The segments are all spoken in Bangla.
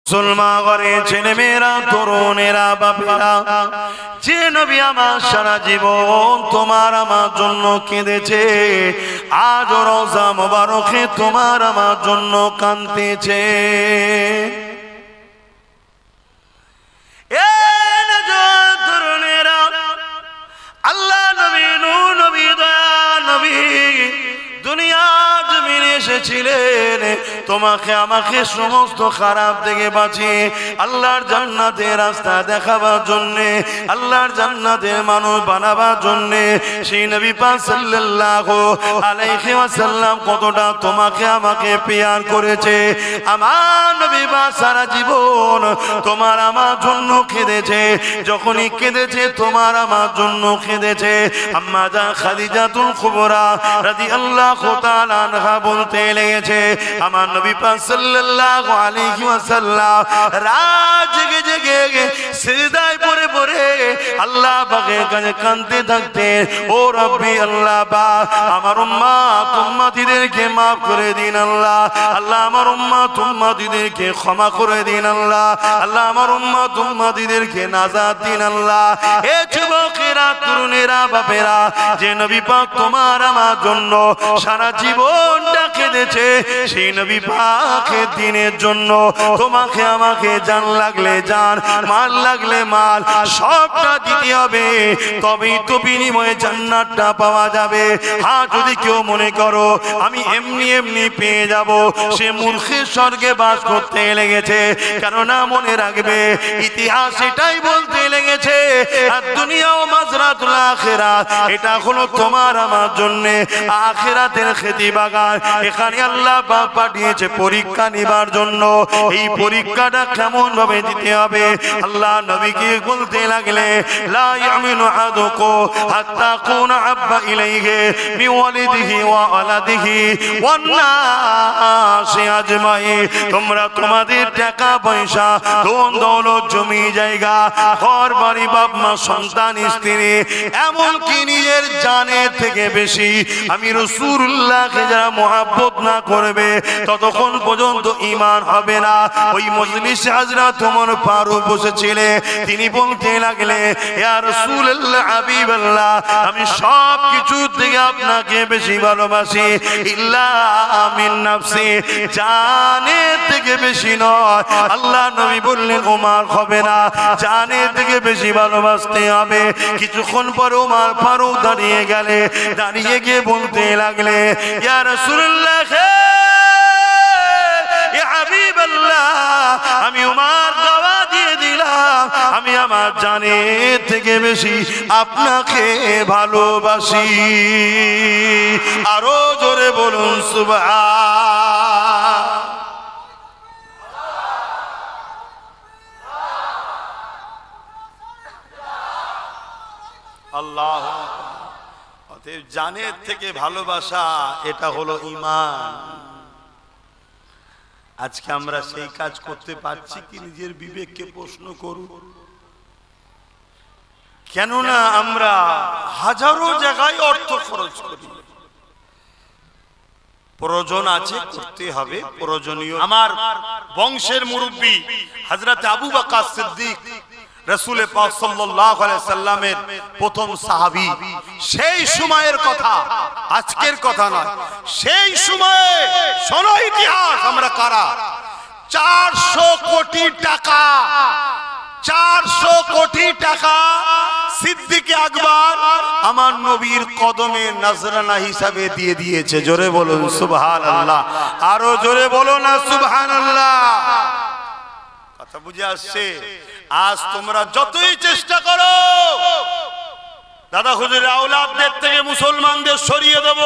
মুসলমান ঘরে ছেলে মেয়েরা তরুণেরা বাপেরা যে নবী আমার সারা জীবন তোমার আমার জন্য কেঁদেছে আজ রোজা মোবারকে তোমার আমার জন্য কাঁদতেছে। তরুণেরা আল্লাহ নবী নূর নবী দয়া নবী দুনিয়া জমিনে এসেছিলেন তোমাকে আমাকে সমস্ত খারাপ থেকে বাঁচিয়ে আল্লাহর জান্নাতের রাস্তা দেখাবার জন্যে, আল্লাহর জান্নাতের মানুষ বানাবার জন্যে। সেই নবী পাক সাল্লাল্লাহু আলাইহি ওয়াসাল্লাম কতটা তোমাকে আমাকে প্যার করেছে। আমার নবী পাক সারা জীবন তোমার আমার জন্য কেঁদেছে, যখনই কেঁদেছে তোমার আমার জন্য কেঁদেছে। আম্মা জান খাদিজাতুল কুবরা রাদিয়াল্লাহু তাআলা আনহা বলতে লেগেছে আমার নবী পাক সাল্লাল্লাহু আলাইহি ওয়াসাল্লাম রাত জেগে জেগে সিজদায় পড়ে পড়ে আল্লাহ পাকের কাছে কাঁদতে থাকতেন, ও রব্বি আল্লাহ পাক আমার উম্মত উম্মতিদেরকে maaf করে দিন আল্লাহ, আল্লাহ আমার উম্মত উম্মতিদেরকে ক্ষমা করে দিন আল্লাহ, আল্লাহ আমার উম্মত উম্মতিদেরকে নাজাত দিন আল্লাহ। এ যুবকেরা তরুণেরা বাপেরা যে নবী পাক তোমার আমার জন্য সারা জীবনটা কেঁদেছে সেই নবী পাকের দিনের জন্য তোমাকে আমাকে জান লাগলে জান মাল লাগলে মাল সবটা দিতে হবে, তবেই তো বিনিময়ে জান্নাতটা পাওয়া যাবে। হ্যাঁ যদি কেউ মনে করো আমি এমনি এমনি পেয়ে যাব সে মূর্খের স্বর্গে বাস করতে লেগেছে। কেননা মনে রাখবে ইতিহাস এটাই বলতে লেগেছে আর দুনিয়া ও মাজরাতুল আখিরাত এটা হলো তোমার আমার জন্য আখিরাতের খেতি বাগান। এখানে আল্লাহ পাক পাঠিয়েছে পরীক্ষা নিবার জন্য। এই পরীক্ষাটা কেমন ভাবে দিতে হবে আল্লাহ নবীকে বলতে লাগলে লা ইয়ামিনু আহাদুকুম হাত্তা কুনা আব্বা ইলাইহি মিন ওয়ালিদিহি ওয়া ওয়ালাদিহি ওয়ান নাসি আজমাইন। তোমরা তোমাদের টাকা পয়সা ধন দৌলত জমি জায়গা ঘর বাড়ি বাপ মা সন্তান স্ত্রী এমনকি নিজের জানের থেকে বেশি আমি রাসূলুল্লাহকে যারা মহব্বত না করবে ততক্ষণ পর্যন্ত ঈমান হবে না। ওই মজলিসে হযরত ওমর ফারুক বসেছিলেন, তিনি বলতে লাগলে ইয়া রাসূলুল্লাহ হাবিবাল্লাহ আমি সব কিছু থেকে আপনাকে বেশি ভালোবাসি ইল্লা মিন নাফসি, জানের থেকে বেশি নয়। আল্লাহ নবী বললেন ওমর হবে না, জানের থেকে বেশি ভালোবাসতে হবে। কিছুক্ষণ পর ওমর ফারুক দাঁড়িয়ে গেলে, দাঁড়িয়ে গিয়ে বলতে লাগলে ইয়া রাসূলুল্লাহ ইয়া হাবিবাল্লাহ আমি ওমর দাওয়া দিয়ে দিলাম আমি আমার জানের থেকে বেশি আপনাকে ভালোবাসি। আরো জোরে বলুন সুবহান। আল্লাহ অতএব জানের থেকে ভালোবাসা এটা হলো ঈমান। আজকে আমরা সেই কাজ করতে পারছি কি? নিজের বিবেককে প্রশ্ন করুন। কেননা আমরা হাজারো জায়গায় অর্থ খরচ করি, প্রয়োজন আছে করতে হবে প্রয়োজনীয়। আমার বংশের মুরব্বী হযরত আবু বকর সিদ্দিক রাসূল পাক সাল্লাল্লাহু আলাইহি সাল্লামের প্রথম সাহাবী, সেই সময়ের কথা আজকের কথা নয়, সেই সময়ে শোনো ইতিহাস আমরা কারা 400 কোটি টাকা 400 কোটি টাকা সিদ্দিক আকবর আমার নবীর কদমে নজরানা হিসাবে দিয়ে দিয়েছে। জোরে বলুন সুবহানাল্লাহ, আরো জোরে বলো না সুবহানাল্লাহ। কথা বুঝে আসছে? আজ তোমরা যতই চেষ্টা করো দাদা হুজুরের আওলাদদের থেকে মুসলমানদের সরিয়ে দেব,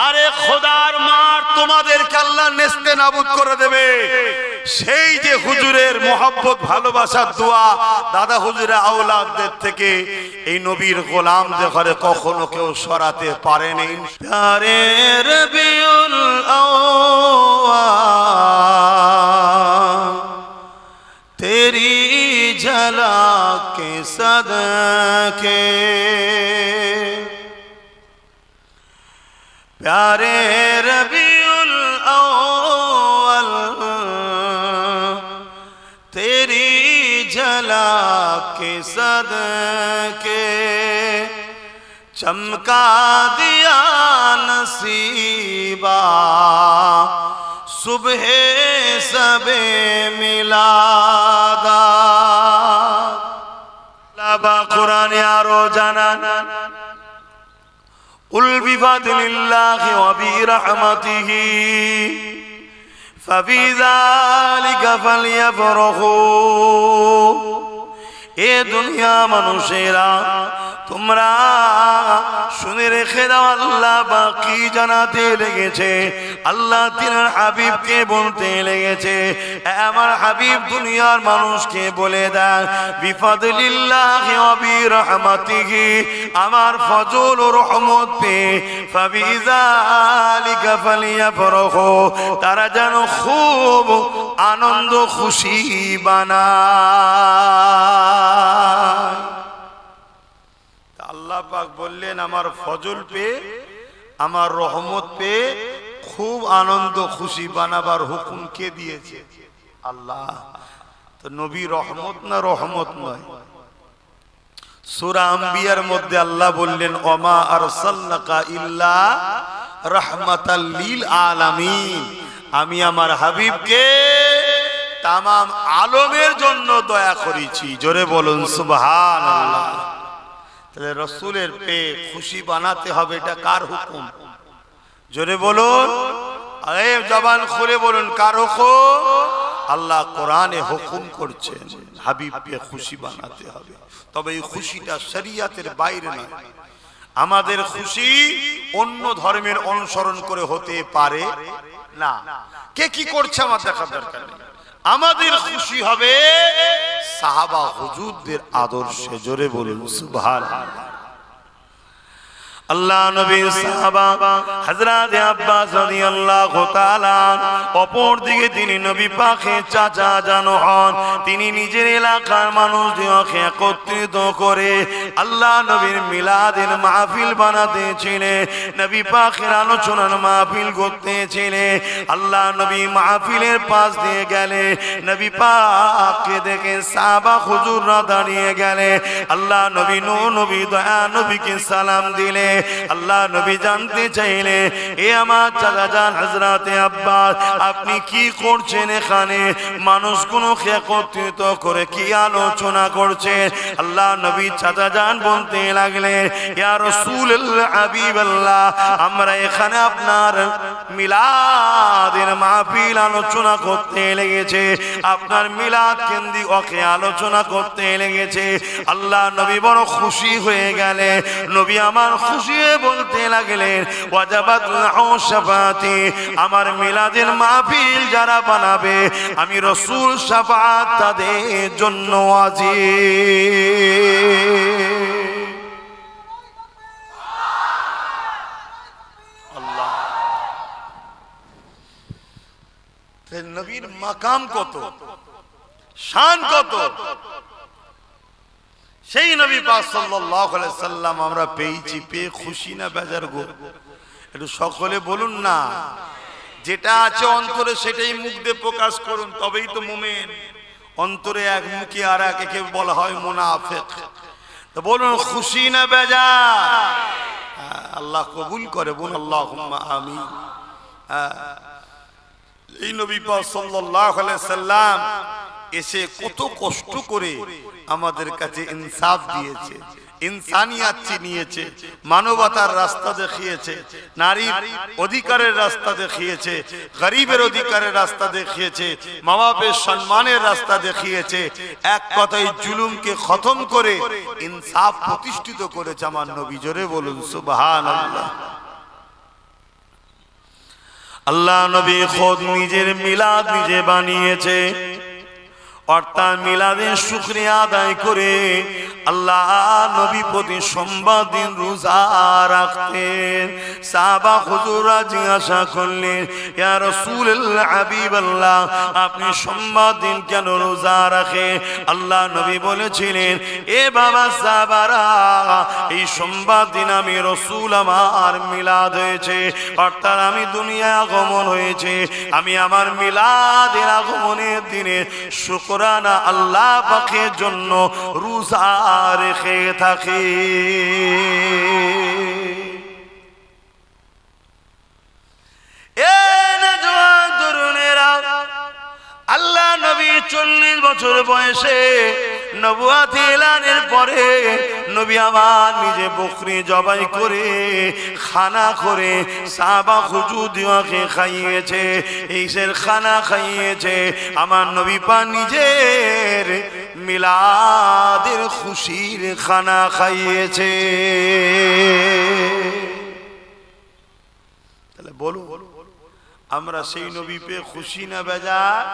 আরে খোদার মার তোমাদেরকে আল্লাহ নেস্তে নাবুদ করে দেবে। সেই যে হুজুরের মহব্বত ভালোবাসার দোয়া দাদা হুজুরের আওলাদদের থেকে এই নবীর গোলামদের ঘরে কখনো কেউ সরাতে পারেনি। প্যারে রবিউল আউয়াল তেরি ঝলক के सदके प्यारे रबीउल अव्वल तेरी झलक के सदके चमका दिया नसीबा सुबह सबे मिलादा लाबा कुरान यारो जानान उल बिफादिल्लाहि व बिरहमतिही फबिज़ालिका फलयफरहू ए दुनिया मनुष्येरा তোমরা শুনে রেখে দাও আল্লাহ বাকি জানাতে লেগেছে আল্লাহ তিনার হাবিবকে বলতে লেগেছে আমার হাবিব দুনিয়ার মানুষকে বলে দেন বিফাদলিল্লাহি ওয়া বিরহমাতিহি আমার ফজল ও রহমত পে ফাবিযালিকা ফালিয়াফরাহু তারা যেন খুব আনন্দ খুশি বানায় আল্লাহ পাক বললেন আমার ফজল পে আমার রহমত পে খুব আনন্দ খুশি বানাবার হুকুম কে দিয়েছে আল্লাহ তো নবী রহমত না রহমত নয় সূরা আম্বিয়ার মধ্যে আল্লাহ বললেন ওমা আরসালনাকা ইল্লা রাহমাতাল লিল আলামিন আমি আমার হাবিবকে তামাম আলমের জন্য দয়া করেছি জোরে বলুন সুবহানাল্লাহ তাহলে রসুলের পে খুশি বানাতে হবে এটা কার হুকুম জোরে বলুন আরে জবান খুলে বলুন কার হুকুম আল্লাহ কোরআনে হুকুম করছেন হাবিবকে খুশি বানাতে হবে তবে এই খুশিটা শরীয়তের বাইরে নয় আমাদের খুশি অন্য ধর্মের অনুসরণ করে হতে পারে না কে কি করছে আমার দেখার দরকার নেই আমাদের খুশি হবে সাহাবা হুজুরদের আদর্শে জোরে বলুন সুবহানাল্লাহ আল্লাহ নবীর সাহাবা হযরত আব্বাস রাদিয়াল্লাহু তাআলা অপর দিকে তিনি নবী পাকের চাচা জানো হন তিনি নিজের এলাকার মানুষদেরকে একত্রিত করে আল্লাহ নবীর মিলাদের মাহফিল বানাতেছিলেন নবী পাকের আলোচনার মাহফিল করতেছিলেন আল্লাহ নবী মাহফিলের পাশ দিয়ে গেলে নবী পাককে দেখে সাহাবা হুজুররা দাঁড়িয়ে গেলে আল্লাহ নবী নবী দয়া নবীকে সালাম দিলে আল্লাহ নবী জানতে চাইলে এ আমার চাচা জান হযরত আব্বাস আপনি কি করছেন এখানে মানুষগুলো একত্রিত করে কি আলোচনা করছেন আল্লাহ নবী চাচা জান বলতে লাগলেন ইয়া রাসূলুল্লাহ হাবিবাল্লাহ আমরা এখানে আপনার মিলাদের মাহফিল আলোচনা করতে লেগেছে আপনার মিলাদ কেন্দ্রিক ওকে আলোচনা করতে লেগেছে আল্লাহ নবী বড় খুশি হয়ে গেলেন নবী আমার খুশি বলতে লাগলেন ওয়াজাবাত লাহু শাফাআতি আমার মিলাদের মাহফিল যারা বানাবে আমি রাসূল শাফাআত তাদের জন্য ওয়াজিব আল্লাহ তে নবীর মাকাম কত শান কত সেই নবী পাক সাল্লাল্লাহু আলাইহি সাল্লাম আমরা পেয়েছি পেয়ে খুশি না বেজার গো একটু সকলে বলুন না যেটা আছে অন্তরে সেটাই মুখ দিয়ে প্রকাশ করুন তবেই তো মুমিন অন্তরে এক মুখে আর একে বলা হয় মুনাফিক তো বলুন খুশি না বেজার আল্লাহ কবুল করে বলুন আল্লাহুম্মা আমিন এই নবী পাক সাল্লাল্লাহু আলাইহি সাল্লাম এসে কত কষ্ট করে আমাদের কাছে ইনসাফ দিয়েছে ইনসানিয়াত চিনিয়েছে মানবতার রাস্তা দেখিয়েছে নারীর অধিকারের রাস্তা দেখিয়েছে গরিবের অধিকারের রাস্তা দেখিয়েছে মা বাপের সম্মানের রাস্তা দেখিয়েছে এক কথায় জুলুমকে খতম করে ইনসাফ প্রতিষ্ঠিত করেছে আমার নবী জোরে বলুন সুবহানাল্লাহ আল্লাহ নবী খোদ নিজের মিলাদ নিজে বানিয়েছে অর্থাৎ মিলাদের শুকরিয়া আদায় করে আল্লাহ নবী প্রতি সোমবার দিন রোজা রাখতেন সাহাবা হুজুররা জিজ্ঞাসা করলেন ইয়া রাসূলুল্লাহ হাবিবাল্লাহ আপনি সোমবার দিন কেন রোজা রাখেন আল্লাহ নবী বলেছিলেন এ বাবা সাহাবারা এই সোমবার দিন আমি রাসূল আমার মিলাদ হয়েছে অর্থাৎ আমি দুনিয়ায় আগমন হয়েছে আমি আমার মিলাদের আগমনের দিনে শুকর শুকরানা আল্লাহ পাকের জন্য রোজা রেখে থাকে। আল্লাহ নবী 40 বছর বয়সে নবুয়ত এলানের পরে নবী আমার নিজে বকরি জবাই করে খানা করে সাহাবা হুজুরদেরকে খাইয়েছে, এইসের খানা খাইয়েছে। আমার নবী পাক নিজের মিলাদের খুশির খানা খাইয়েছে। তাহলে বলো আমরা সেই নবী পেয়ে খুশি না বেজার?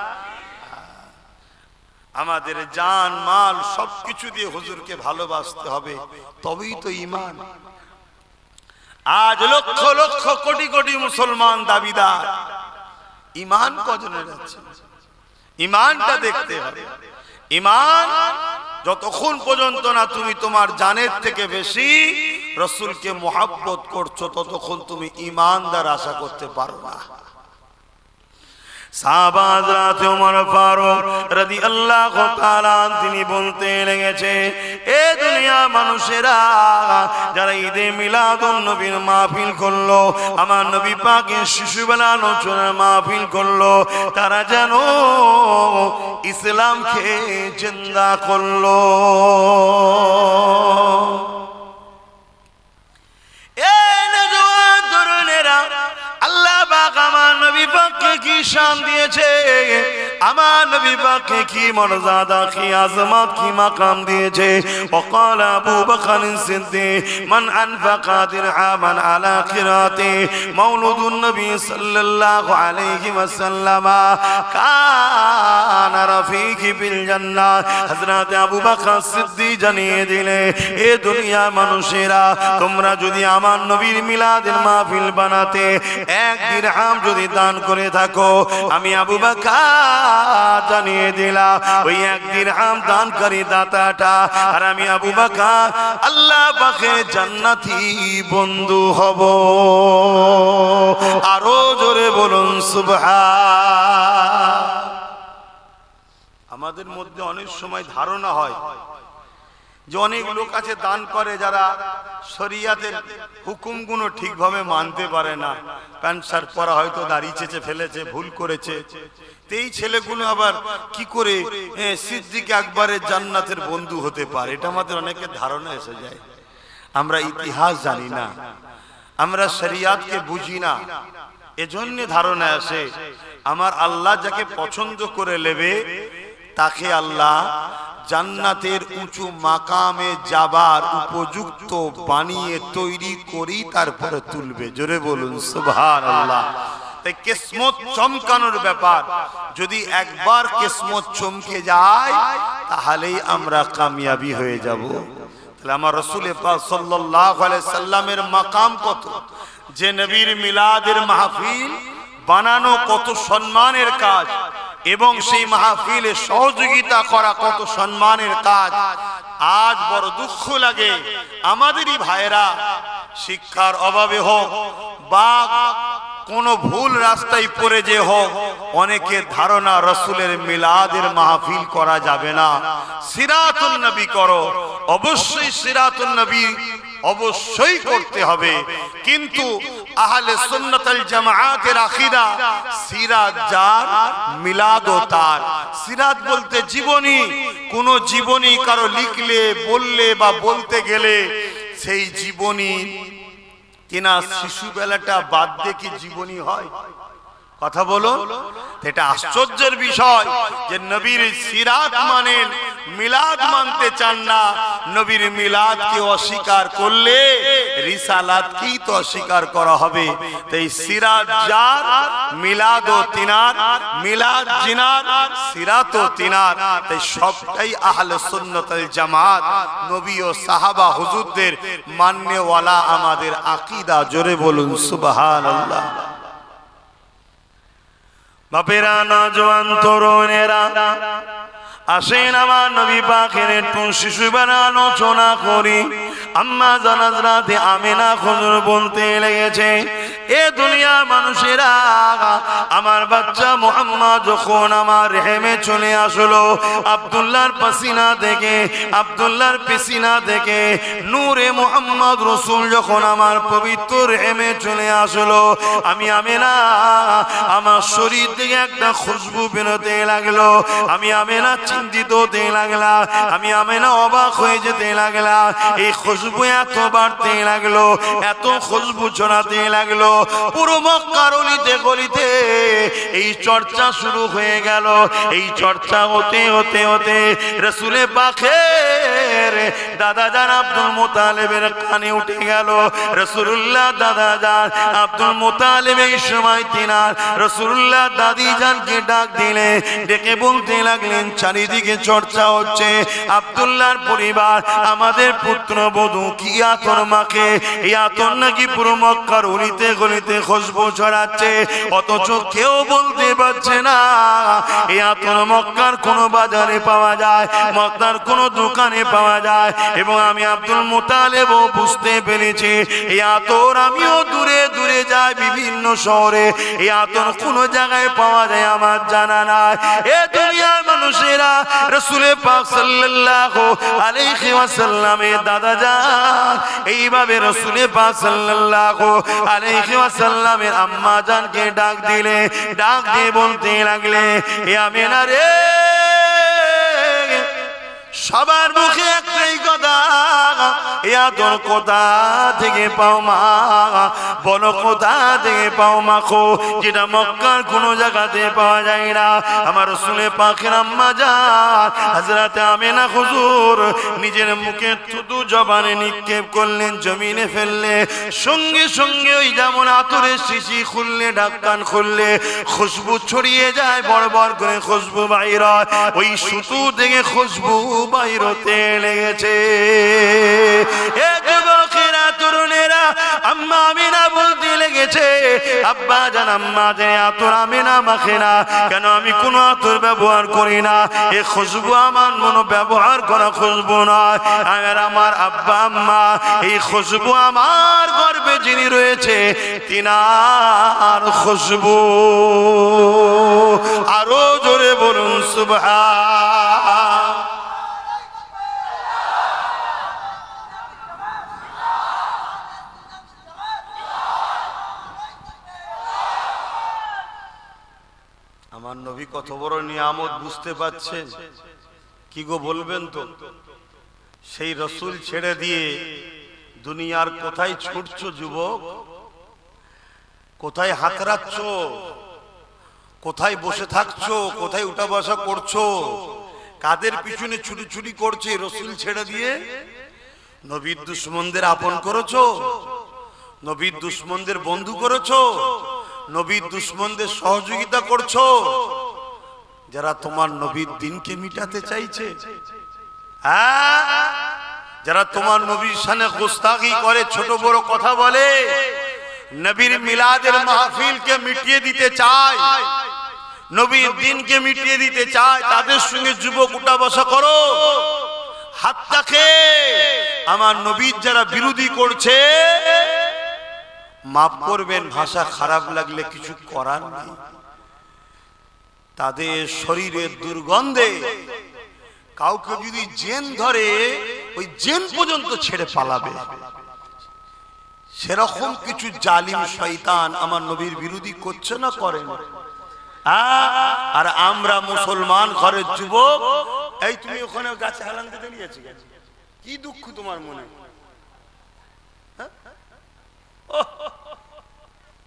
আমাদের জান মাল সবকিছু দিয়ে হুজুরকে ভালোবাসতে হবে, তবেই তো ঈমান। আজ লক্ষ লক্ষ কোটি কোটি মুসলমান দাবিদার, ঈমান কজনের আছে? ঈমানটা দেখতে হবে। ঈমান যতক্ষণ পর্যন্ত না তুমি তোমার জানের থেকে বেশি রাসূলকে মুহাব্বত করছো, ততক্ষণ তুমি ঈমানদার আশা করতে পারো না। সাহাবা হযরত ওমর ফারুক রাদিয়াল্লাহু তাআলা তিনি বলতে লেগেছে, এ দুনিয়া মানুষেরা যারা ঈদে মিলাদুন নবীর মাহফিল করলো, আমার নবী পাকের শিশুবেলা আলোচনার মাহফিল করলো, তারা যেন ইসলামকে জিন্দা করলো। আল্লাহ পাক আমার নবী পাককে কি শান দিয়েছে, আমার নবী পাককে কি মর্যাদা, কি আজমত, কি মাকাম দিয়েছে। وقال ابو بكر الصديق من انفق درهما على قراءه مولود النبي صلى الله عليه وسلم كان رفيقي في الجنه। হযরত আবু বকর সিদ্দিক জানিয়ে দিলে, এ দুনিয়া মানুষেরা তোমরা যদি আমার নবীর মিলাদের মাহফিল বানাতে 1 দিরহাম যদি দান করে থাকো, আমি আবু বকর জানিয়ে দিলাম ওই 1 দিরহাম দানকারী দাতাটা আর আমি আবু বকর আল্লাহ পাকের জান্নাতি বন্ধু হব। আরো জোরে বলুন সুবহান। আমাদের মধ্যে অনেক সময় ধারণা হয় যে অনেক লোক আছে দান করে যারা শরীয়তের হুকুমগুলো ঠিকভাবে মানতে পারে না, প্যান্ট শার্ট পরা হয়তো দাড়ি চেঁচে ফেলেছে, ভুল করেছে, এই ছেলেগুলো আবার কি করে সিদ্দিক আকবরের জান্নাতের বন্ধু হতে পারে, এটা আমাদের অনেকের ধারণা এসে যায়। আমরা ইতিহাস জানি না, আমরা শরীয়তকে বুঝি না, এজন্য ধারণা আসে আমার আল্লাহ যাকে পছন্দ করে নেবে তাকে আল্লাহ জান্নাতের উঁচু মাকামে যাবার উপযুক্ত বানিয়ে তৈরি করি তারপরে তুলবে। জোরে বলুন সুবহানাল্লাহ। তাই কিসমত চমকানোর ব্যাপার, যদি একবার কিসমত চমকে যায় তাহলেই আমরা কামিয়াবি হয়ে যাব। তাহলে আমার রাসূল পাক সাল্লাল্লাহু আলাইহি সাল্লামের মাকাম কত, যে নবীর মিলাদের মাহফিল বানানো কত সম্মানের কাজ এবং সেই মাহফিলে সহযোগিতা করা কত সম্মানের কাজ। আজ বড় দুঃখ লাগে আমাদেরই ভাইরা শিক্ষার অভাবে হোক বা কোন ভুল রাস্তায় পড়ে যে হোক, অনেকের ধারণা রাসূলের মিলাদের মাহফিল করা যাবে না, সিরাতুন নবী করো। অবশ্যই সিরাতুন নবী অবশ্যই করতে হবে, কিন্তু আহলে সুন্নাত ওয়াল জামাআতের আকীদা সিরাত যার মিলাদও তার। সিরাত বলতে জীবনী, কোন জীবনী কারো লিখলে বললে বা বলতে গেলে সেই জীবনী কিনা শিশুবেলাটা বাদ দিয়ে কি জীবনী হয়? কথা বলো। এটা আশ্চর্যের বিষয় যে নবীর সিরাত মানেন, মিলাদ মানতে চান না। নবীর মিলাদকে অস্বীকার করলে রিসালাতকেই তো অস্বীকার করা হবে। তাই সিরাত যার, মিলাদও তিনার, মিলাদ জিনার, সিরাতও তিনার। তাই সবটাই আহলে সুন্নাত ওয়াল জামাত, নবী ও সাহাবা হুজুরদের মাননেওয়ালা আমাদের আকীদা। জোরে বলুন সুবহানাল্লাহ। বাপেরা, নওজোয়ান তরুণেরা, আসেন আমার নবী পাকের একটু শিশুবেলা আলোচনা করি। আম্মা জান হযরত আমিনা হুজুর বলতে লেগেছে, এ দুনিয়ার মানুষেরা, আমার বাচ্চা মুহাম্মদ যখন আমার রেহেমে চলে আসলো, আব্দুল্লাহর পাসিনা থেকে, আব্দুল্লাহর পেসিনা থেকে নূরে মুহাম্মদ রাসূল যখন আমার পবিত্র রেহেমে চলে আসলো, আমি আমিনা আমার শরীর থেকে একটা খুশবু বেরোতে লাগলো। আমি আমিনা চিন্তিত হতে লাগলাম, আমি আমিনা অবাক হয়ে যেতে লাগলাম। এই খুশবু এত বাড়তে লাগলো, এত খুশবু ছড়াতে লাগলো, পুরো মক্কার অলিতে গলিতে এই চর্চা শুরু হয়ে গেল। এই চর্চা হতে হতে হতে রাসূলে পাকের দাদা জান আব্দুল মুতালিবের কানে উঠে গেল। রাসূলুল্লাহ দাদা জান আব্দুল মুতালিব এই সময় তিনার রাসূলুল্লাহ দাদি জানকে ডাক দিলে, ডেকে বলতে লাগলেন, চারিদিকে চর্চা হচ্ছে, আব্দুল্লাহর পরিবার আমাদের পুত্রবধূ কি আতর মাখে, এই আতর নাকি পুরো মক্কার অলিতে গলিতে খুশবু ছড়াচ্ছে, অথচ কেউ বলতে পারছে না এই আতর মক্কার কোনো বাজারে পাওয়া যায়, মক্কার কোনো দোকানে পাওয়া যায়। এবং আমি আব্দুল মুতালিবও বুঝতে পেরেছি এই আতর আমিও দূরে দূরে যাই বিভিন্ন শহরে, এই আতর কোনো জায়গায় পাওয়া যায় আমার জানা নাই। এ দুনিয়ার মানুষেরা, রাসূল পাক সাল্লাল্লাহু আলাইহি ওয়াসাল্লামের দাদা জান এইভাবে রাসূল পাক সাল্লাল্লাহু আলাইহি ওয়াসাল্লামের আম্মা জানকে ডাক দিলে, ডাক দিয়ে বলতে লাগলে, এ আমিনা রে, সবার মুখে একটাই কথা, এ আদর কোথা থেকে পাও মা, বলো কোথা থেকে পাও মা খো, যেটা মক্কার কোনো জায়গাতে পাওয়া যায় না। আমার রাসূল পাকের আম্মা জান হযরত আমিনা হুজুর নিজের মুখে থুতু জবানে নিক্ষেপ করলেন, জমিনে ফেললে, সঙ্গে সঙ্গে ওই যেমন আতরের শিশি খুললে, ঢাকন খুললে খুশবু ছড়িয়ে যায়, বড় বড় করে খুশবু বাইর হয়, ওই সুতু থেকে খুশবু বাইর হতে লেগেছে। এ যুবকেরা, তরুণেরা, আম্মা আমিনা বলতে লেগেছে, আব্বা জান আম্মা যে আতর আমিনা মাখে না কেন, আমি কোনো আতর ব্যবহার করি না, এ খুশবু আমার মনো ব্যবহার করা খুশবু নয়, আর আমার আব্বা আম্মা এই খুশবু আমার গর্ভে যিনি রয়েছে তিনার খুশবু। আরো জোরে বলুন সুবহান। আমার নবী কত বড় নিয়ামত বুঝতে পাচ্ছেন? কি গো বলবেন তো? সেই রাসূল ছেড়ে দিয়ে দুনিয়ার কোথায় ছুটছো যুবক? কোথায় হাতড়াচ্ছ? কোথায় বসে থাকছো? কোথায় উঠা বসা করছো? কাদের পিছনে ছুটি ছুটি করছে? রাসূল ছেড়ে দিয়ে নবীর দুশমনদের আপন করেছো, নবীর দুশমনদের বন্ধু করেছো, নবীর দুশমনদের সহযোগিতা করছো, যারা তোমার নবীর দিনকে মিটাতে চাইছে, যারা তোমার নবীর শানে গোস্তাখি করে, ছোট বড় কথা বলে, নবীর মিলাদের মাহফিলকে মিটিয়ে দিতে চায়, নবীর দিনকে মিটিয়ে দিতে চায়, তাদের সঙ্গে যুবক উঠা বসা করো। হাত্তাকে আমার নবীর যারা বিরোধী করছে, মাফ করবেন ভাষা খারাপ লাগলে কিছু করার নেই, তাদের শরীরের দুর্গন্ধে কাউকে যদি জেন ধরে, ওই জেন পর্যন্ত ছেড়ে পালাবে। সেরকম কিছু জালিম শয়তান আমার নবীর বিরোধী করছে না, করেন। আর আমরা মুসলমান ঘরের যুবক, এই তুমি ওখানে গাছে হেলান দিতে নিয়েছি, কি দুঃখ তোমার মনে?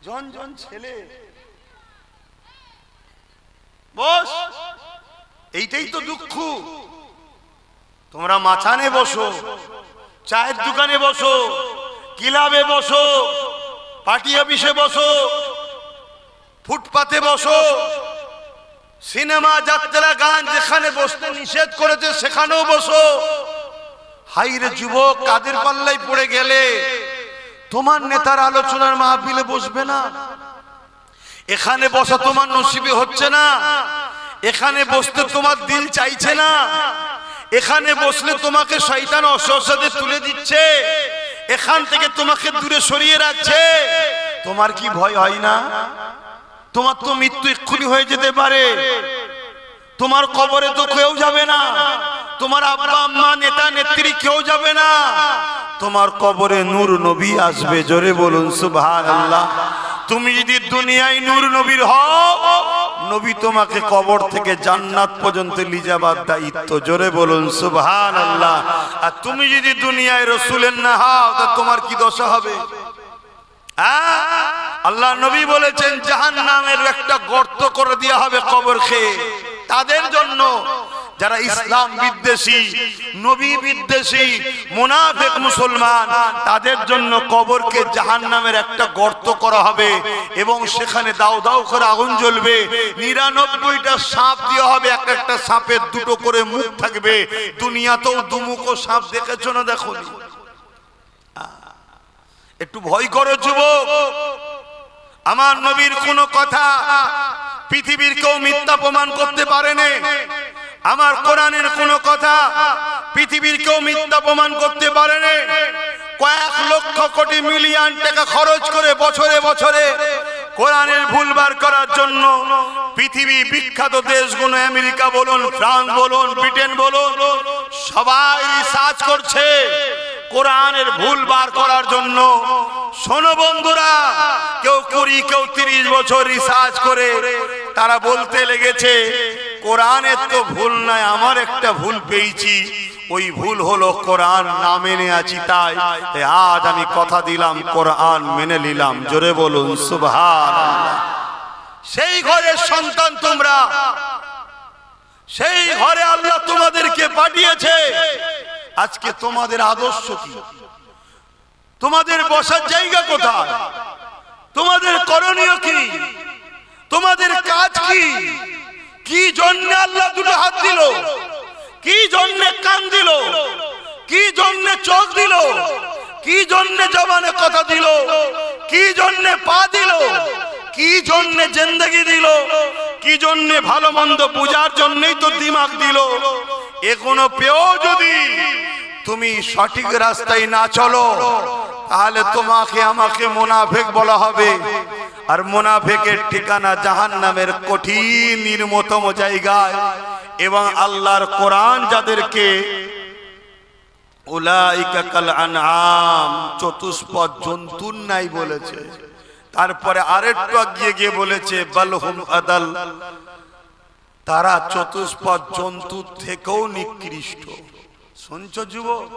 জন জন ছেলে বস, এইটাই তো দুঃখ। তোমরা মাচানে বসো, চায়ের দোকানে বসো, ক্লাবে বসো, পার্টি অফিসে বসো, ফুটপাতে বসো, সিনেমা, যাত্রা, গান যেখানে বসতে নিষেধ করেছে সেখানেও বসো। হাইরে যুবক, কাদের পাল্লায় পড়ে গেলে? তোমার নেতার আলোচনার মাহফিলে বসবে না, এখানে বসা তোমার নসিবে হচ্ছে না, এখানে বসতে তোমার দিল চাইছে না, এখানে বসলে তোমাকে শয়তান অসহসাতে তুলে দিচ্ছে, এখান থেকে তোমাকে দূরে সরিয়ে রাখছে। তোমার কি ভয় হয় না? তোমার তো মৃত্যু এক্ষুনি হয়ে যেতে পারে, তোমার কবরে তো কেউ যাবে না, তোমার আব্বা আম্মা নেতা নেত্রী কেউ যাবে না, তোমার কবরে নূর নবী আসবে। জোরে বলুন সুবহানাল্লাহ। তুমি যদি দুনিয়ায় নূর নবীর হও, নবী তোমাকে কবর থেকে জান্নাত পর্যন্ত নিয়ে যাবার দায়িত্ব। জোরে বলুন সুবহানাল্লাহ। আর তুমি যদি দুনিয়ায় রাসূলের না হও, তা তোমার কি দশা হবে? আল্লাহ নবী বলেছেন জাহান্নামের একটা গর্ত করে দেওয়া হবে কবর খেয়ে তাদের জন্য যারা ইসলাম বিদ্বেষী, নবী বিদ্বেষী, মুনাফিক মুসলমান, তাদের জন্য কবরকে জাহান্নামের একটা গর্ত করা হবে এবং সেখানে দাও দাও করে আগুন জ্বলবে। 99টা সাপ দেওয়া হবে, এক একটা সাপের দুটো করে মুখ থাকবে। দুনিয়াতেও দুমুখো সাপ দেখেছো না? দেখো, একটু ভয় করো যুবক। আমার নবীর কোন কথা পৃথিবীর কেউ মিথ্যা প্রমাণ করতে পারেনি। আমার কোরআনের কোন কথা পৃথিবীর কেউ মিথ্যা প্রমাণ করতে পারেনি। কয়েক লক্ষ কোটি মিলিয়ন টাকা খরচ করে বছরে বছরে কোরআনের ভুল বার করার জন্য পৃথিবী বিখ্যাত দেশগুলো, আমেরিকা বলুন, ফ্রান্স বলুন, ব্রিটেন বলুন, সবাই রিসার্চ করছে কোরআনের ভুল বার করার জন্য। শোনো বন্ধুরা, কেউ 20, কেউ 30 বছর রিসার্চ করে তারা বলতে লেগেছে কোরআনের তো ভুল নাই, আমার একটা ভুল পেয়েছি, ওই ভুল হলো কোরআন না মেনে আছি। তাই আজ আমি কথা দিলাম, কোরআন মেনে নিলাম। জোরে বলুন সুবহানাল্লাহ। সেই ঘরের সন্তান তোমরা, সেই ঘরে আল্লাহ তোমাদেরকে পাঠিয়েছে। আজকে তোমাদের আদর্শ কি? তোমাদের বসার জায়গা কোথায়? তোমাদের করণীয় কি? তোমাদের কাজ কি? কি জন্য আল্লাহ দুটো হাত দিল? কি জন্য কান দিল? কি জন্য চোখ দিল? কি জন্য জবানে কথা দিল? কি জন্য পা দিল? কি জন্য জিন্দেগি দিল? কি জন্য ভালো মন্দ বুঝার জন্যই তো দিমাগ দিল। এগুলো পেও যদি তুমি সঠিক রাস্তায় না চলো, তাহলে তোমাকে আমাকে মুনাফিক বলা হবে। আর মুনাফিকের ঠিকানা জাহান্নামের কঠিন নির্মমতম জায়গায়। এবং আল্লাহর কোরআন যাদেরকে উলাইকা কাল আনআম, চতুষ্পদ জন্তুর নাই বলেছে, তারপরে আরেকটু গিয়ে গিয়ে বলেছে বালহুম আদাল, তারা চতুষ্পদ জন্তুর থেকেও নিকৃষ্ট। শুনছো যুবক,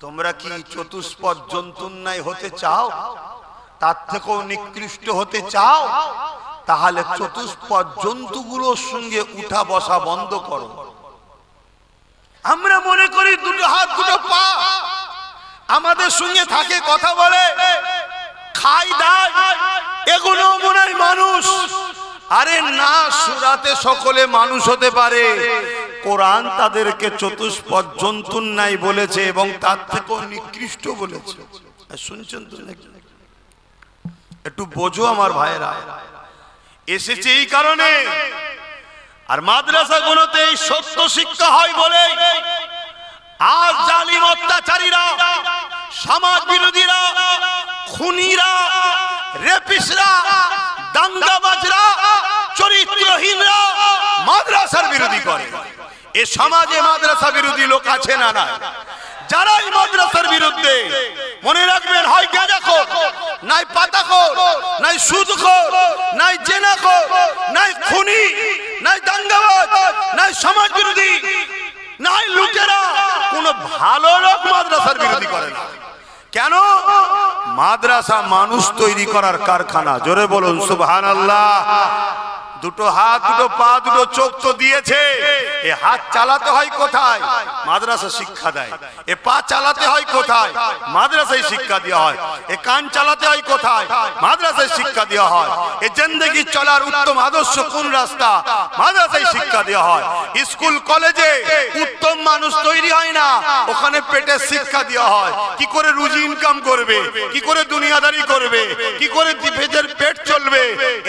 তোমরা কি চতুষ্পদ জন্তুর নাই হতে চাও? তার থেকেও নিকৃষ্ট হতে চাও? তাহলে চতুষ্পদ জন্তুগুলোর সঙ্গে উঠা বসা বন্ধ করো। আমরা মনে করি দুটো হাত দুটো পা আমাদের সঙ্গে থাকে, কথা বলে, খাই দায়, এগুলো মনে হয় মানুষ। আরে না, সূরাতে সকলে মানুষ হতে পারে। কোরআন তাদেরকে চতুষ্পদ জন্তুর নাই বলেছে এবং তার থেকেও নিকৃষ্ট বলেছে। শুনছেন তো? একটু বোঝো আমার ভাইরা, এসেছে এই কারণে। আর মাদ্রাসাগুলোতে এই সত্য শিক্ষা হয় বলে আজ জালিম অত্যাচারীরা, সমাজ বিরোধীরা, খুনিরা, রেপিস্টরা, দাঙ্গাবাজরা, চরিত্রহীনরা মাদ্রাসার বিরোধী করে। এ সমাজে মাদ্রাসা বিরোধী লোক আছে না? না। যারাই মাদ্রাসার বিরুদ্ধে, মনে রাখবেন, হয় গাঁজাখোর, নাই পাতাখোর, নাই সুদখোর, নাই জেনাখোর, নাই খুনি, নাই দাঙ্গাবাজ, নাই সমাজ বিরোধী, নাই লুটেরা, কোন ভালো লোক মাদ্রাসার বিরোধী করে না। কেন? মাদ্রাসা মানুষ তৈরি করার কারখানা। জোরে বলুন সুবহানাল্লাহ। দুটো হাত, দুটো পা, দুটো চোখ তো দিয়েছে। এ হাত চালাতে হয় কোথায়? মাদ্রাসা শিক্ষা দেয়। এ পা চালাতে হয় কোথায়? মাদ্রাসায় শিক্ষা দেওয়া হয়। এ কান চালাতে হয় কোথায়? মাদ্রাসায় শিক্ষা দেওয়া হয়। এ জিন্দেগি চলার উত্তম আদর্শ কোন রাস্তা? মাদ্রাসায় শিক্ষা দেওয়া হয়। স্কুল কলেজে উত্তম মানুষ তৈরি হয় না, ওখানে পেটের শিক্ষা দেওয়া হয়। কি করে রুজি ইনকাম করবে, কি করে দুনিয়াদারি করবে, কি করে পেটের পেট চলবে,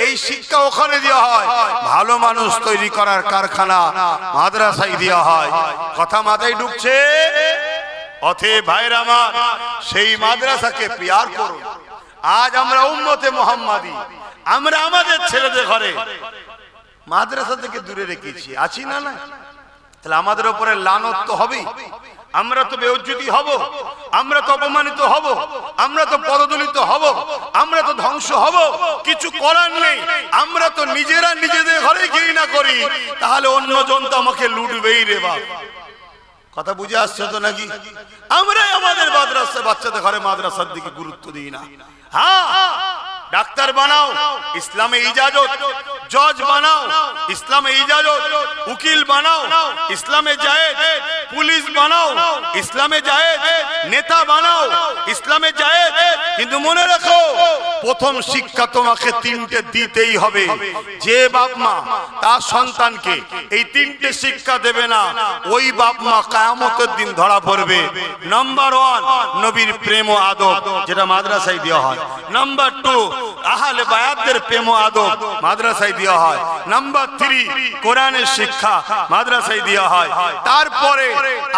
এই শিক্ষা ওখানে দেওয়া হয়। হয়, ভালো মানুষ তৈরি করার কারখানা মাদ্রাসায় দেওয়া হয়। কথা মাথায় ঢুকছে? অতএব ভাইরা আমার, সেই মাদ্রাসাকে পিয়ার করুন। আজ আমরা উম্মতে মুহাম্মাদি, আমরা আমাদের ছেলেদের ঘরে মাদ্রাসা থেকে দূরে রেখেছি, আছি না? না, তাহলে আমাদের উপরে লানত তো হবেই। আমরা তো বেউজ্জতি হব, আমরা তো অপমানিত হব, আমরা তো পদদলিত হব, আমরা তো ধ্বংস হব। কিছু করার নেই। আমরা তো নিজেরা নিজেদের ঘরে ঘৃণা করি, তাহলে অন্যজন তো আমাকে লুটবেই রে বাপ। কথা বুঝে আসছে তো নাকি? আমরাই আমাদের মাদ্রাসা বাচ্চাদের ঘরে মাদ্রাসার দিকে গুরুত্ব দিই না। হ্যাঁ, ডাক্তার বানাও, ইসলামে ইজাজত। জজ বানাও, ইসলামে ইজাজত। উকিল বানাও, ইসলামে জায়েজ। পুলিশ বানাও, ইসলামে জায়েজ। নেতা বানাও, ইসলামে জায়েজ। কিন্তু মনে রাখো, প্রথম শিক্ষা তোমাকে তিনটে দিতেই হবে। যে বাপ মা তার সন্তানকে এই তিনটে শিক্ষা দেবে না, ওই বাপ মা কিয়ামতের দিন ধরা পড়বে। নাম্বার 1, নবীর প্রেম ও আদব, যেটা মাদ্রাসায় দেওয়া হয়। নাম্বার 2, আহলে বায়াতদের প্রেম ও আদব, মাদ্রাসায় দেওয়া হয়। নাম্বার 3, কোরআনের শিক্ষা, মাদ্রাসায় দেওয়া হয়। তারপরে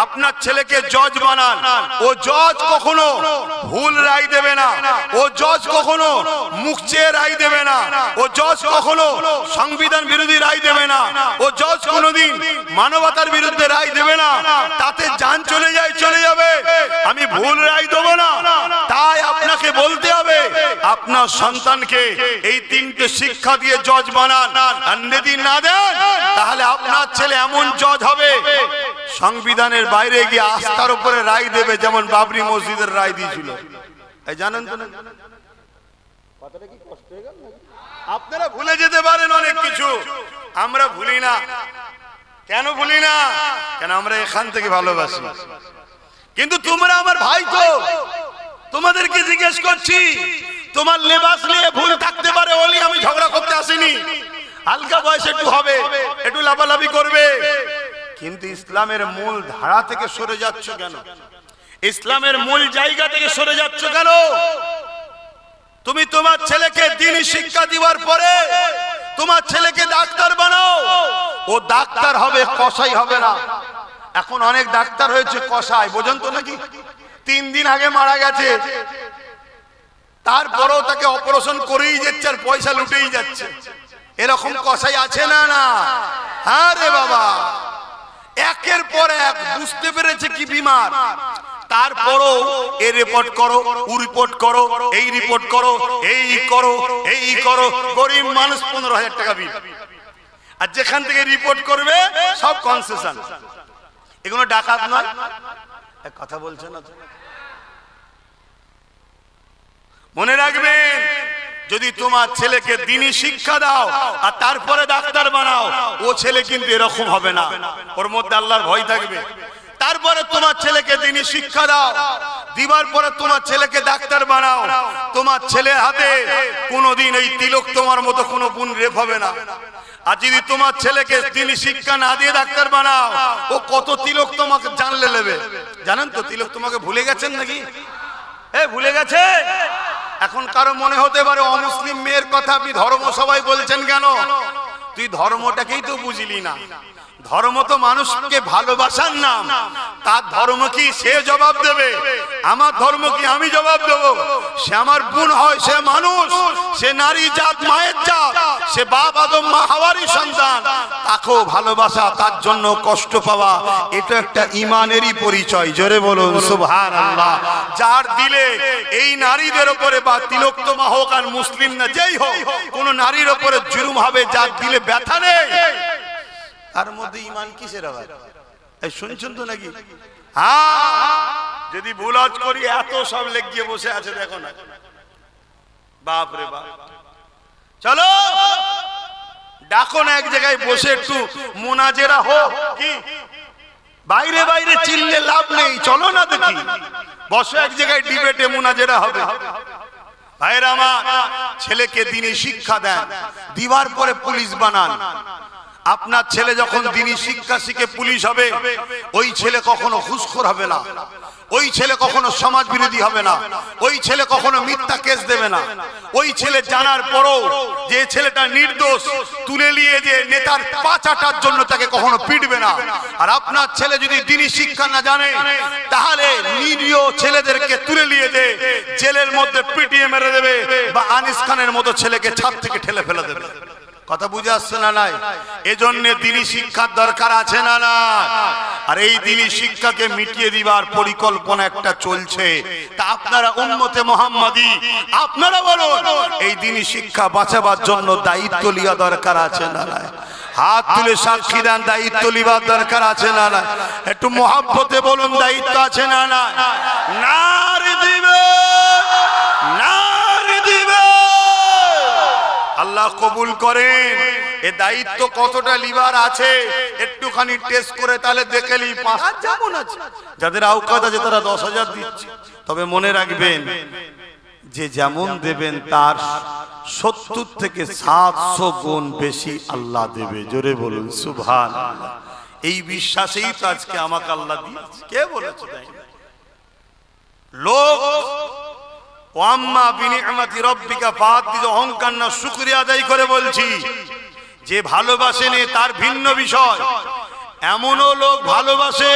আপনার ছেলেকে জজ বানান। ও জজ কখনো ভুল রায় দেবে না, ও জজ কখনো মুখ চেয়ে রায় দেবে না, ও জজ কখনো সংবিধান বিরোধী রায় দেবে না, ও জজ কোনোদিন মানবতার বিরুদ্ধে রায় দেবে না। তাতে জান চলে যায়, চলে যাবে। আমি ভুল রায় দেবো না। তাই আপনাকে বলতে হবে, আপনার সন্তানকে এই তিনটে শিক্ষা দিয়ে জজ বানান। আর যদি না দেন, তাহলে আপনার ছেলে এমন জজ হবে, সংবিধানের বাইরে গিয়ে আস্থার উপরে রায় দেবে, যেমন বাবরি মসজিদের রায় দিয়েছিল। এই জানেন তো? কথাটা কি কষ্ট হয়ে গেল? আপনারা ভুলে যেতে পারেন অনেক কিছু, আমরা ভুলি না। কেন ভুলি না? কেন আমরা এখান থেকে ভালোবাসি। কিন্তু তোমরা আমার ভাই তো, তোমাদেরকে জিজ্ঞেস করছি, তোমার লেবাস নিয়ে ভুল থাকতে পারে, বলি আমি ঝগড়া করতে আসিনি। হালকা বয়সে একটু হবে, একটু লাফালাফি করবে, কিন্তু ইসলামের মূল ধারা থেকে সরে যাচ্ছ কেন? ইসলামের মূল জায়গা থেকে সরে যাচ্ছ কেন? তুমি তোমার ছেলেকে দ্বীনি শিক্ষা দেওয়ার পরে তোমার ছেলেকে ডাক্তার বানাও। ও ডাক্তার হবে, কসাই হবে না। এখন অনেক ডাক্তার হয়েছে কসাই, বোঝেন তো নাকি? 3 দিন আগে মারা গেছে, তারপরেও তাকে অপারেশন করেই যাচ্ছে আর পয়সা লুটেই যাচ্ছে। এরকম কসাই আছে না? না। হ্যাঁ রে বাবা, একের পর এক বুঝতে পেরেছে কি বিমার, তারপরও এই রিপোর্ট করো, ও রিপোর্ট করো, এই রিপোর্ট করো, এই করো, এই করো। গরিব মানুষ 15,000 টাকা বিল, আর যেখান থেকে রিপোর্ট করবে সব কনসেশন। এগুলো ডাকাত নয়? এক কথা বলছেন না? মনে রাখবেন, যদি তোমার ছেলেকে দ্বীনি শিক্ষা দাও আর তারপরে ডাক্তার বানাও, ও ছেলে কিন্তু এরকম হবে না। ওর মধ্যে আল্লাহর ভয় থাকবে। তারপরে তোমার ছেলেকে দ্বীনি শিক্ষা দাও, দিবার পরে তোমার ছেলেকে ডাক্তার বানাও, তোমার ছেলের হাতে কোনোদিন এই তিলক তোমার মতো কোনো গুণ রেপ হবে না। আর যদি তোমার ছেলেকে দ্বীনি শিক্ষা না দিয়ে ডাক্তার বানাও, ও কত তিলক তোমাকে জানলে নেবে। জানেন তো তিলক তোমাকে ভুলে গেছেন নাকি? ভুলে গেছে। এখন কারো মনে হতে পারে অমুসলিম মেয়ের কথা আপনি ধর্ম সবাই বলছেন কেন? তুই ধর্মটাকেই তো বুঝলি না। ধর্ম তো মানুষকে ভালোবাসার নাম। তার ধর্ম কি সে জবাব দেবে, আমার ধর্ম কি আমি জবাব দেব? সে আমার বোন হয়, সে মানুষ, সে নারী জাত, মায়ের জাত, সে বাপ আদম মা হাওয়ারই সন্তান। তাকেও ভালোবাসা, তার জন্য কষ্ট পাওয়া, এটা একটা ইমানেরই পরিচয়। জোরে বলুন সুবহানাল্লাহ। যার দিলে এই নারীদের উপরে, বা তিলোত্তমা হোক আর মুসলিম না যেই হোক, কোন নারীর উপরে জুলুম হবে, যার দিলে ব্যথা নেই, তার মধ্যে ঈমান কিসের আবার? এই শুনছেন তো নাকি? হ্যাঁ, যদি ভুল আজ করি এত সব লেগিয়ে বসে আছে, দেখো না, বাপ রে বাপ। চলো ডাকো না এক জায়গায় বসে, একটু মুনাজেরা হোক। কি বাইরে বাইরে চিল্লে লাভ নেই, চলো না দেখি, বসো এক জায়গায়, ডিবেটে মুনাজেরা হবে। ভাইরা আমার, ছেলেকে দ্বীনি শিক্ষা দেন, দিবার পরে পুলিশ বানান। আপনার ছেলে যখন দ্বীনি শিক্ষা শিখে পুলিশ হবে, ওই ছেলে কখনো ঘুষখোর হবে না, ওই ছেলে কখনো সমাজ বিরোধী হবে না, ওই ছেলে কখনো মিথ্যা কেস দেবে না, ওই ছেলে জানার পরও যে ছেলেটা নির্দোষ তুলে নিয়ে যে নেতার পা চাটার জন্য তাকে কখনো পিটবে না। আর আপনার ছেলে যদি দ্বীনি শিক্ষা না জানে তাহলে নিরীহ ছেলেদেরকে তুলে নিয়ে যে জেলের মধ্যে পিটিয়ে মেরে দেবে বা আনিস খানের মতো ছেলেকে ছাদ থেকে ঠেলে ফেলে দেবে। কথা বুঝে আসছে না নাই? এজন্য দ্বীনি শিক্ষার দরকার আছে না না? আর এই দ্বীনি শিক্ষাকে মিটিয়ে দিবার পরিকল্পনা একটা চলছে। তা আপনারা উম্মতে মুহাম্মাদি আপনারা বলুন, এই দ্বীনি শিক্ষা বাঁচাবার জন্য দায়িত্ব লিয়া দরকার আছে না নাই? হাত তুলে সাক্ষী দেন, দায়িত্ব লিবার দরকার আছে না না? একটু মহব্বতে বলুন, দায়িত্ব আছে না না? নারী দিবে, নারী দিবে। আল্লাহ কবুল করেন। এ দায়িত্ব কতটা লিবার আছে একটুখানি টেস্ট করে তাহলে দেখে নি। ৫ যেমন আছে, যাদের আওকাত আছে তারা ১০,০০০ দিচ্ছে। তবে মনে রাখবেন যে যেমন দেবেন তার ৭০ থেকে ৭০০ গুণ বেশি আল্লাহ দেবে। জোরে বলুন সুবহানাল্লাহ। এই বিশ্বাসেই তো আজকে আমাকে আল্লাহ দিয়েছে। কে বলেছে? লোক ওয়াম্মা বিনিআমাতি রাব্বিকা ফাহাদ্দিস, অহংকার না শুকরিয়া আদায় করে বলছি। যে ভালোবাসেনি তার ভিন্ন বিষয়। এমনও লোক ভালোবাসে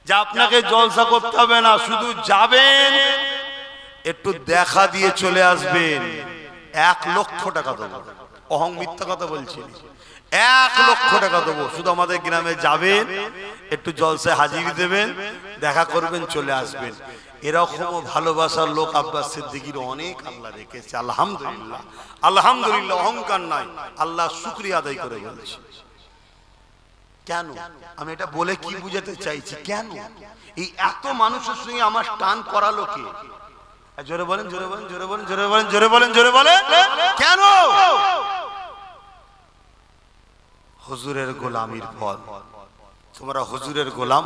যে আপনাকে জলসা করতে হবে না, শুধু যাবেন একটু দেখা দিয়ে চলে আসবেন, ১ লক্ষ টাকা দেবো। অহং মিথ্যা কথা বলছি, ১ লক্ষ টাকা দেবো। শুধু আমাদের গ্রামে যাবেন, একটু জলসায় হাজিরি দেবেন, দেখা করবেন, চলে আসবেন। এরকমও ভালোবাসার লোক আব্বাস সিদ্দিকীর অনেক আল্লাহ রেখেছে। আলহামদুলিল্লাহ, আলহামদুলিল্লাহ। অহংকার নাই, আল্লাহ শুকরিয়া আদায় করে বলছি। কেন আমি এটা বলে কি বুঝাতে চাইছি? কেন এই এত মানুষের সঙ্গে আমার টান করালো কে? জোরে বলেন, জোরে বলেন, জোরে বলেন, জোরে বলেন, জোরে বলেন, জোরে বলেন। কেন? হুজুরের গোলামির ফল। তোমরা হুজুরের গোলাম,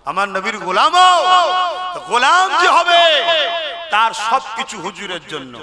আমার নবীর গোলাম। গোলাম যে হবে তার সবকিছু হুজুরের জন্য।